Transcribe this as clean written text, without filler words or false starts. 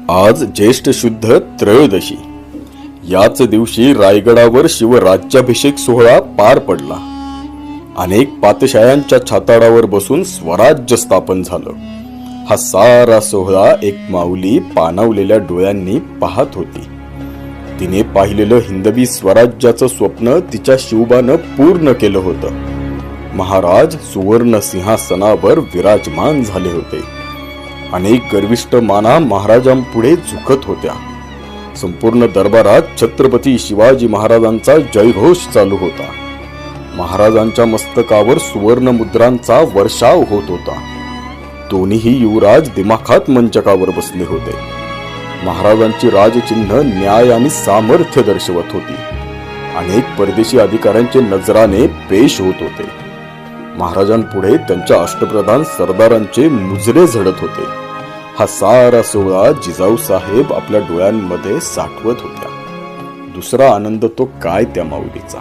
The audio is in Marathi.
आज ज्येष्ठ शुद्ध त्रयोदशी. याच दिवशी रायगडावर शिवराज्याभिषेक सोहळा पार पडला. अनेक पातशायांच्या छाताडावर बसून स्वराज्य स्थापन झालं. हा सारा सोहळा एक माऊली पाणावलेल्या डोळ्यांनी पाहत होती. तिने पाहिलेलं हिंदवी स्वराज्याचं स्वप्न तिच्या शिवबानं पूर्ण केलं होतं. महाराज सुवर्ण सिंहासनावर विराजमान झाले होते. अनेक गर्विष्ठ माना महाराजांपुढे झुकत होत्या. संपूर्ण दरबारात छत्रपती शिवाजी महाराजांचा जयघोष चालू होता. महाराजांच्या मस्तकावर सुवर्ण मुद्रांचा वर्षाव होत होता. दोन्ही युवराज दिमाखात मंचकावर बसले होते. महाराजांची राजचिन्ह न्याय आणि सामर्थ्य दर्शवत होती. अनेक परदेशी अधिकाऱ्यांचे नजराने पेश होत होते. महाराजांपुढे त्यांच्या अष्टप्रधान सरदारांचे मुजरे झडत होते. हा सारा सोहळा जिजाऊ साहेब आपल्या डोळ्यांमध्ये साठवत होत्या. दुसरा आनंद तो काय त्या माऊलीचा.